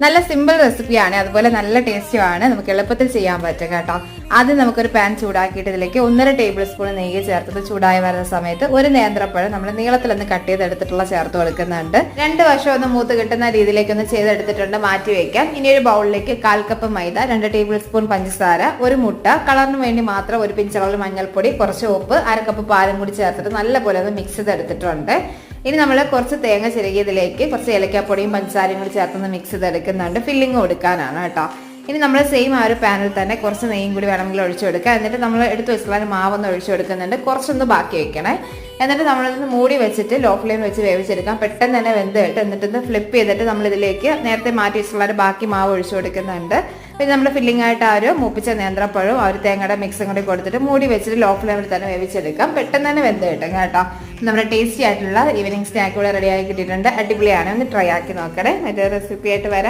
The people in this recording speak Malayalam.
നല്ല സിമ്പിൾ റെസിപ്പിയാണ്, അതുപോലെ നല്ല ടേസ്റ്റുമാണ്, നമുക്ക് എളുപ്പത്തിൽ ചെയ്യാൻ പറ്റും കേട്ടോ. ആദ്യം നമുക്കൊരു പാൻ ചൂടാക്കിയിട്ട് ഇതിലേക്ക് 1.5 ടേബിൾ സ്പൂൺ നെയ്യ് ചേർത്തിട്ട് ചൂടായി വരുന്ന സമയത്ത് ഒരു നേന്ത്രപ്പഴം നമ്മൾ നീളത്തിലൊന്ന് കട്ട് ചെയ്തെടുത്തിട്ടുള്ള ചേർത്ത് കൊടുക്കുന്നുണ്ട്. 2 വശം ഒന്ന് മൂത്ത് കിട്ടുന്ന രീതിയിലേക്ക് ഒന്ന് ചെയ്തെടുത്തിട്ടുണ്ട്, മാറ്റി വെക്കാം. ഇനി ഒരു ബൗളിലേക്ക് 1/4 കപ്പ് മൈദ, 2 ടേബിൾ സ്പൂൺ പഞ്ചസാര, ഒരു മുട്ട, കളറിന് വേണ്ടി മാത്രം ഒരു പിഞ്ചളവിൽ മഞ്ഞൾപ്പൊടി, കുറച്ച് ഉപ്പ്, 1/2 കപ്പ് പാലും കൂടി ചേർത്തിട്ട് നല്ലപോലെ ഒന്ന് മിക്സ് ചെയ്തെടുത്തിട്ടുണ്ട്. ഇനി നമ്മൾ കുറച്ച് തേങ്ങ ചിരകിയതിലേക്ക് കുറച്ച് ഏലക്കാപ്പൊടിയും പഞ്ചസാരയും കൂടി ചേർത്തൊന്ന് മിക്സ് ചെയ്തെടുക്കുന്നുണ്ട്, ഫില്ലിങ് കൊടുക്കാനാണ് കേട്ടോ. ഇനി നമ്മൾ സെയിം ആ ഒരു പാനിൽ തന്നെ കുറച്ച് നെയ്യും കൂടി വേണമെങ്കിൽ ഒഴിച്ചു കൊടുക്കുക. എന്നിട്ട് നമ്മൾ എടുത്ത് വെച്ചിട്ടുള്ള മാവൊന്ന് ഒഴിച്ചു കൊടുക്കുന്നുണ്ട്, കുറച്ചൊന്ന് ബാക്കി വെക്കണേ. എന്നിട്ട് നമ്മളിതൊന്ന് മൂടി വെച്ചിട്ട് ലോ ഫ്ലെയിം വെച്ച് വേവിച്ചെടുക്കാം. പെട്ടെന്ന് തന്നെ വെന്ത് കിട്ടും. എന്നിട്ടൊന്ന് ഫ്ലിപ്പ് ചെയ്തിട്ട് നമ്മളിതിലേക്ക് നേരത്തെ മാറ്റി വെച്ചിട്ടുള്ള ബാക്കി മാവ് ഒഴിച്ചു കൊടുക്കുന്നുണ്ട്. പിന്നെ നമ്മൾ ഫില്ലിംഗ് ആയിട്ട് ആ ഒരു മൂപ്പിച്ച നേന്ത്രപ്പഴവും ആ ഒരു തേങ്ങയുടെ മിക്സും കൂടി കൊടുത്തിട്ട് മൂടി വെച്ചിട്ട് ലോ ഫ്ലെയിമിൽ തന്നെ വേവിച്ചെടുക്കാം. പെട്ടെന്ന് തന്നെ വെന്ത് കിട്ടും കേട്ടോ. നമ്മുടെ ടേസ്റ്റി ആയിട്ടുള്ള ഈവനിങ് സ്നാക്ക് കൂടെ റെഡി ആയി കിട്ടിയിട്ടുണ്ട്. അടിപൊളിയാണ്, ഒന്ന് ട്രൈ ആക്കി നോക്കണേ. മറ്റേ റെസിപ്പി ആയിട്ട് വരാം.